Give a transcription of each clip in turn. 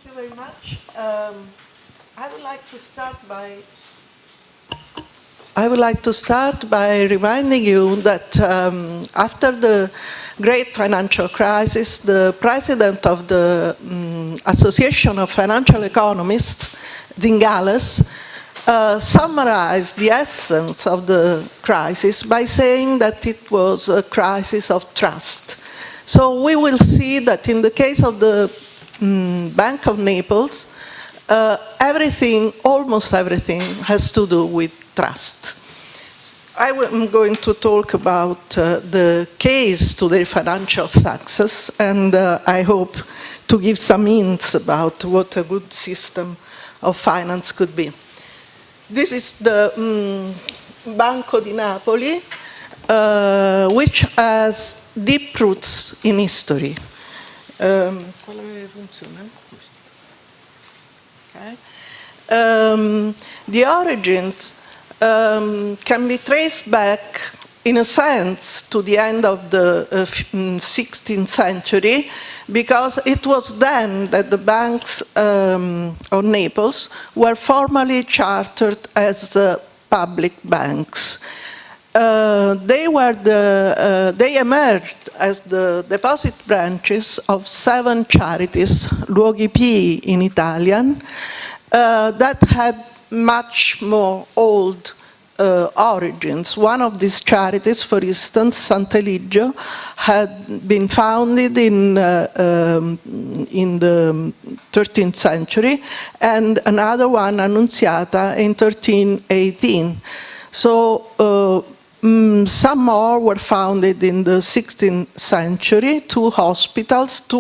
Thank you very much. I would like to start by reminding you that after the great financial crisis, the president of the Association of Financial Economists, Zingales, summarized the essence of the crisis by saying that it was a crisis of trust. So we will see that in the case of the Bank of Naples, almost everything has to do with trust. I am going to talk about the case to their financial success, and I hope to give some hints about what a good system of finance could be. This is the Banco di Napoli, which has deep roots in history. The origins can be traced back, in a sense, to the end of the 16th century, because it was then that the banks of Naples were formally chartered as public banks. They emerged as the deposit branches of 7 charities, luoghi pii in Italian, that had much more old origins. One of these charities, for instance, Sant'Eligio, had been founded in the 13th century, and another one, Annunziata, in 1318. So some more were founded in the 16th century, 2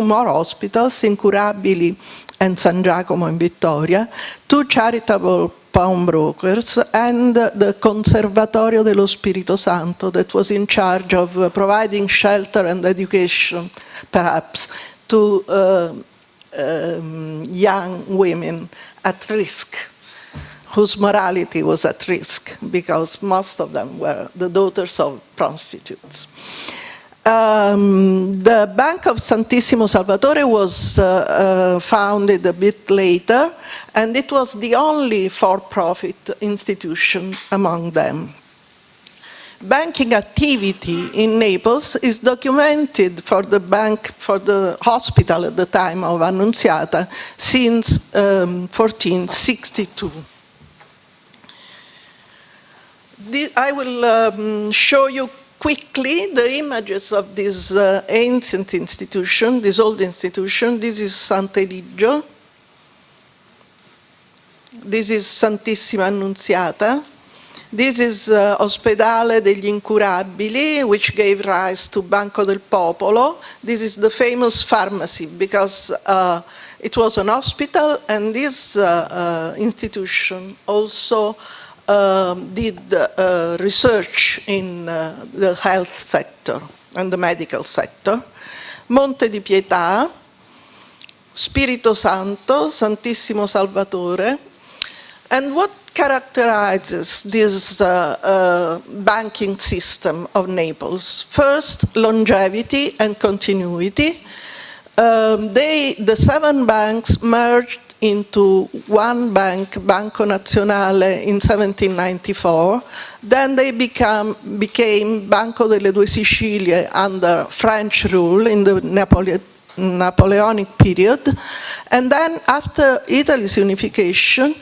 more hospitals, Incurabili and San Giacomo in Vittoria, 2 charitable pawnbrokers, and the Conservatorio dello Spirito Santo that was in charge of providing shelter and education, perhaps, to young women at risk, whose morality was at risk, because most of them were the daughters of prostitutes. The Bank of Santissimo Salvatore was founded a bit later, and it was the only for-profit institution among them. Banking activity in Naples is documented for the hospital at the time of Annunziata since 1462. I will show you quickly the images of this ancient institution, this old institution. This is Sant'Eligio. This is Santissima Annunziata. This is Ospedale degli Incurabili, which gave rise to Banco del Popolo. This is the famous pharmacy, because it was an hospital, and this institution also did research in the health sector and the medical sector. Monte di Pietà, Spirito Santo, Santissimo Salvatore. And what characterizes this banking system of Naples? First, longevity and continuity. The 7 banks merged into one bank, Banco Nazionale, in 1794. Then they became Banco delle Due Sicilie under French rule in the Napoleonic period. And then after Italy's unification,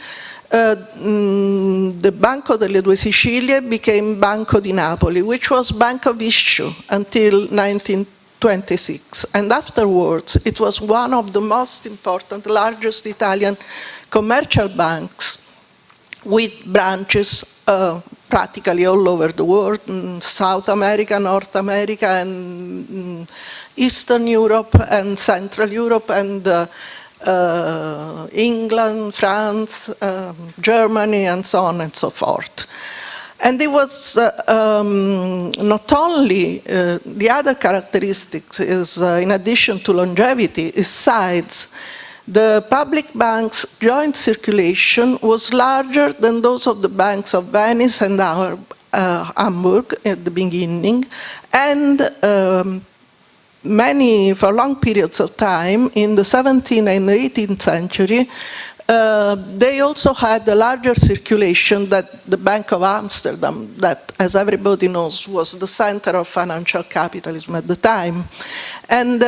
the Banco delle Due Sicilie became Banco di Napoli, which was bank of issue until 1926. And afterwards, it was one of the most important, largest Italian commercial banks, with branches practically all over the world, in South America, North America, and Eastern Europe, and Central Europe, and England, France, Germany, and so on and so forth. And it was not only, the other characteristics is, in addition to longevity, is size. The public banks' joint circulation was larger than those of the banks of Venice and Hamburg at the beginning, and for long periods of time, in the 17th and 18th century, they also had a larger circulation than the Bank of Amsterdam, that, as everybody knows, was the center of financial capitalism at the time. And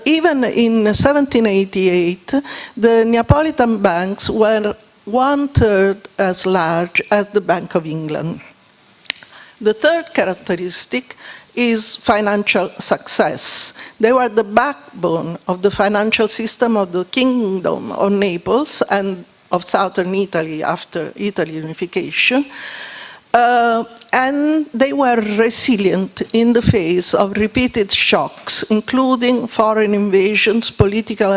even in 1788, the Neapolitan banks were 1/3 as large as the Bank of England. The third characteristic is financial success. They were the backbone of the financial system of the Kingdom of Naples and of southern Italy after Italy unification. And they were resilient in the face of repeated shocks, including foreign invasions, political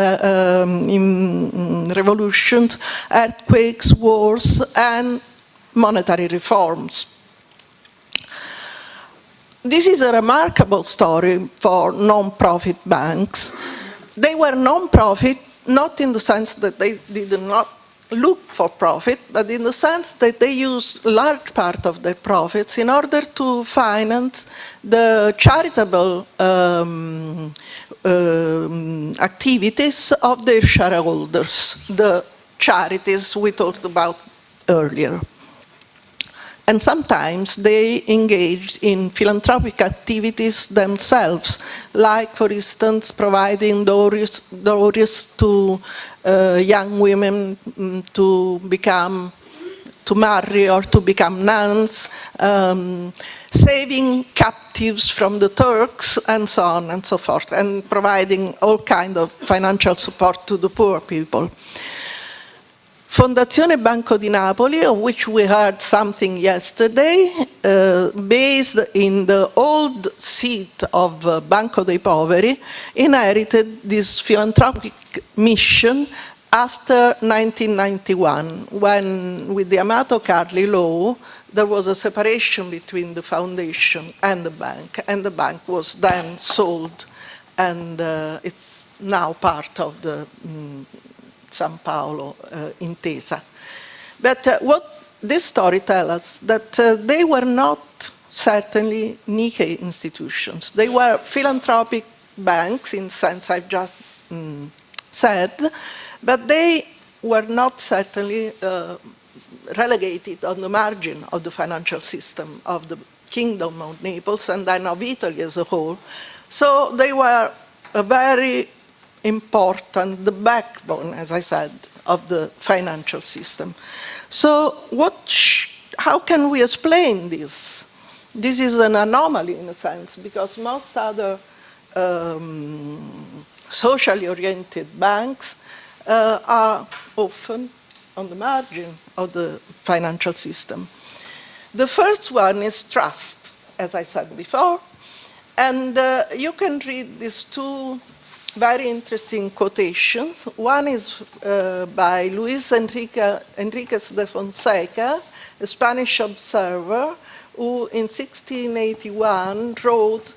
revolutions, earthquakes, wars, and monetary reforms. This is a remarkable story for non-profit banks. They were non-profit, not in the sense that they did not look for profit, but in the sense that they used a large part of their profits in order to finance the charitable activities of their shareholders, the charities we talked about earlier. And sometimes they engaged in philanthropic activities themselves, like, for instance, providing dowries to young women to marry or to become nuns, saving captives from the Turks, and so on and so forth, and providing all kinds of financial support to the poor people. Fondazione Banco di Napoli, of which we heard something yesterday, based in the old seat of Banco dei Poveri, inherited this philanthropic mission after 1991, when, with the Amato Carli law, there was a separation between the foundation and the bank was then sold, and it's now part of the San Paolo Intesa. But what this story tells us, that they were not certainly Nikkei institutions. They were philanthropic banks in the sense I've just said, but they were not certainly relegated on the margin of the financial system of the Kingdom of Naples and then of Italy as a whole. So they were a very important, the backbone, as I said, of the financial system. So how can we explain this? This is an anomaly in a sense, because most other socially oriented banks are often on the margin of the financial system. The first one is trust, as I said before, and you can read these two very interesting quotations. One is by Luis Enriquez de Fonseca, a Spanish observer, who in 1681 wrote,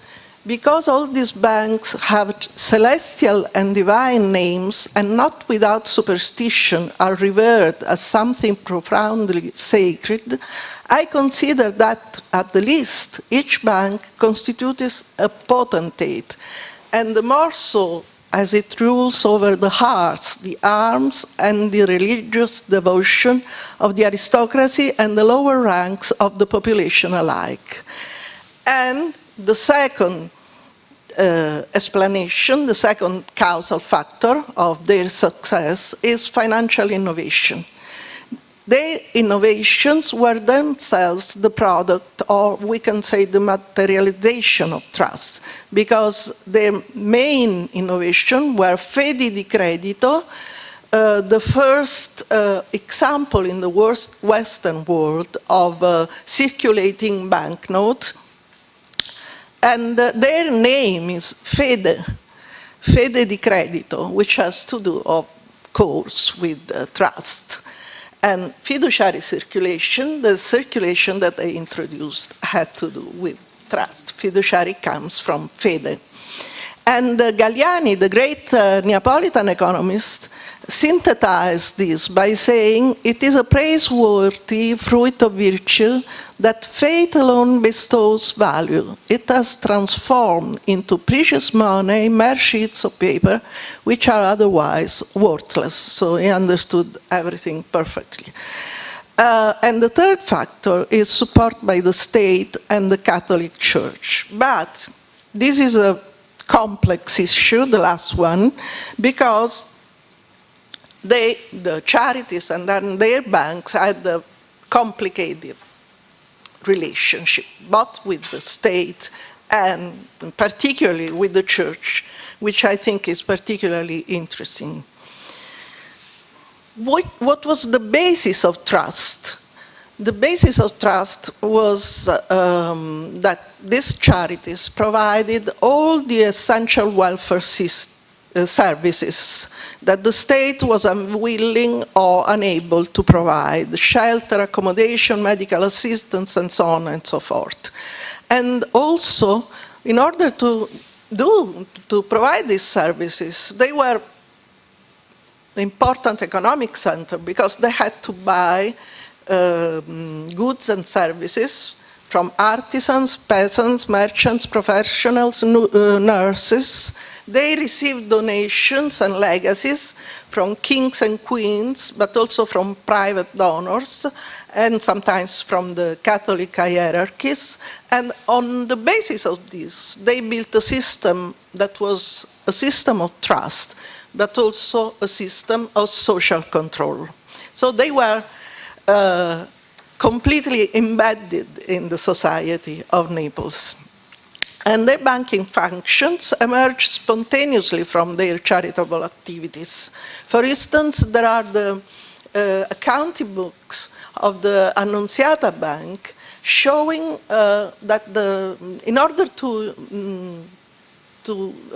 "Because all these banks have celestial and divine names, and not without superstition are revered as something profoundly sacred, I consider that, at the least, each bank constitutes a potentate, and the more so as it rules over the hearts, the arms, and the religious devotion of the aristocracy and the lower ranks of the population alike." And the second explanation, the second causal factor of their success is financial innovation. Their innovations were themselves the product, or we can say the materialization of trust, because their main innovation were fede di credito, the first example in the Western world of circulating banknotes. And their name is fede di credito, which has to do, of course, with trust. And fiduciary circulation, the circulation that they introduced, had to do with trust. Fiduciary comes from fede. And Galliani, the great Neapolitan economist, synthesize this by saying it is a praiseworthy fruit of virtue that fate alone bestows value. It has transformed into precious money mere sheets of paper which are otherwise worthless. So he understood everything perfectly. And the third factor is support by the state and the Catholic Church. But this is a complex issue, the last one, because the charities and then their banks had a complicated relationship, both with the state and particularly with the church, which I think is particularly interesting. What was the basis of trust? The basis of trust was that these charities provided all the essential welfare services that the state was unwilling or unable to provide: shelter, accommodation, medical assistance, and so on and so forth. And also, in order to provide these services, they were an important economic center because they had to buy goods and services from artisans, peasants, merchants, professionals, nurses. They received donations and legacies from kings and queens, but also from private donors, and sometimes from the Catholic hierarchies. And on the basis of this, they built a system that was a system of trust, but also a system of social control. So they were completely embedded in the society of Naples. And their banking functions emerged spontaneously from their charitable activities. For instance, there are the accounting books of the Annunziata Bank showing that in order to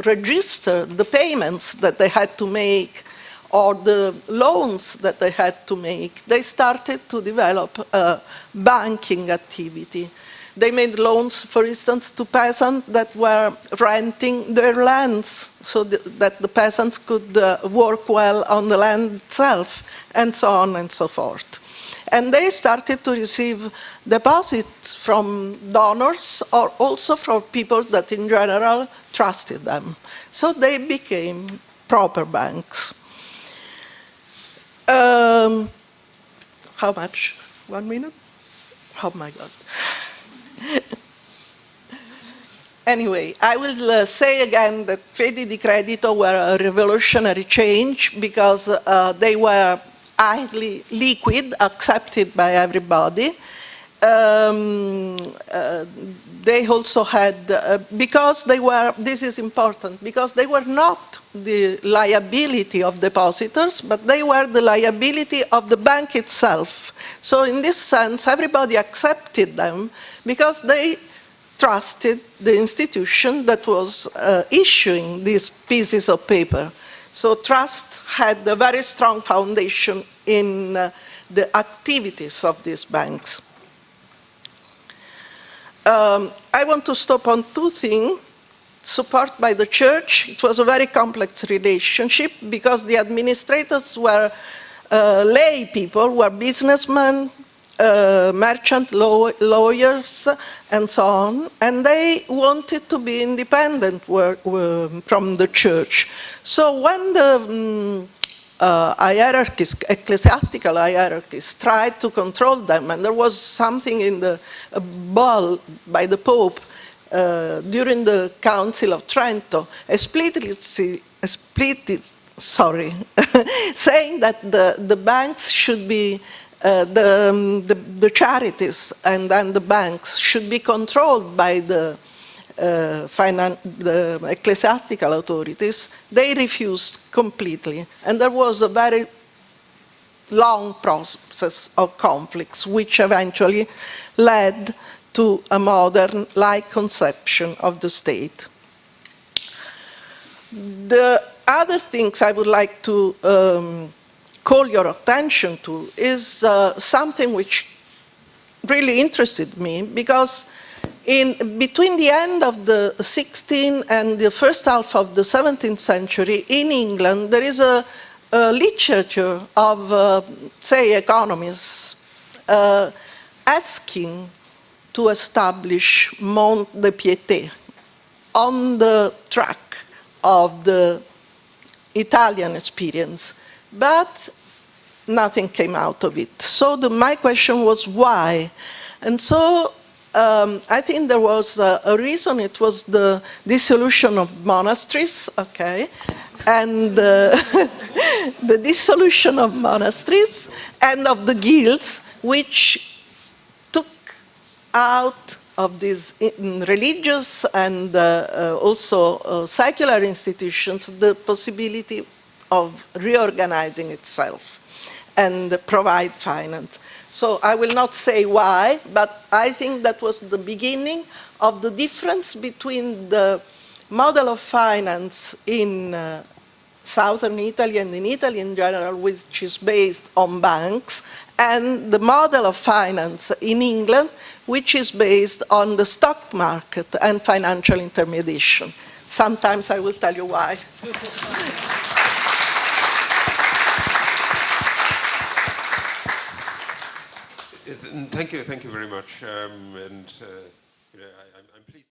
register the payments that they had to make or the loans that they had to make, they started to develop a banking activity. They made loans, for instance, to peasants that were renting their lands so that the peasants could work well on the land itself, and so on and so forth. And they started to receive deposits from donors or also from people that in general trusted them. So they became proper banks. How much? 1 minute? Oh my God. Anyway, I will say again that Fedi di Credito were a revolutionary change because they were highly liquid, accepted by everybody. They also had, because they were, this is important, because they were not the liability of depositors, but they were the liability of the bank itself. So in this sense, everybody accepted them because they trusted the institution that was issuing these pieces of paper. So trust had a very strong foundation in the activities of these banks. I want to stop on two things. Support by the church. It was a very complex relationship because the administrators were lay people, were businessmen, merchant lawyers, and so on, and they wanted to be independent from the church. So when the hierarchies, ecclesiastical hierarchies, tried to control them, and there was something in the bull by the Pope during the Council of Trento, saying that the banks should be the charities and then the banks should be controlled by the ecclesiastical authorities, they refused completely. And there was a very long process of conflicts, which eventually led to a modern-like conception of the state. The other things I would like to call your attention to is something which really interested me, because between the end of the 16th and the first half of the 17th century in England, there is a literature of, say, economists asking to establish Mont de Piété on the track of the Italian experience, but nothing came out of it. So my question was why? And so I think there was a reason. It was the dissolution of monasteries, okay, and the dissolution of monasteries and of the guilds, which took out of these religious and also secular institutions the possibility of reorganizing itself and provide finance. So I will not say why, but I think that was the beginning of the difference between the model of finance in southern Italy and in Italy in general, which is based on banks, and the model of finance in England, which is based on the stock market and financial intermediation. Sometimes I will tell you why. Thank you very much. I'm pleased.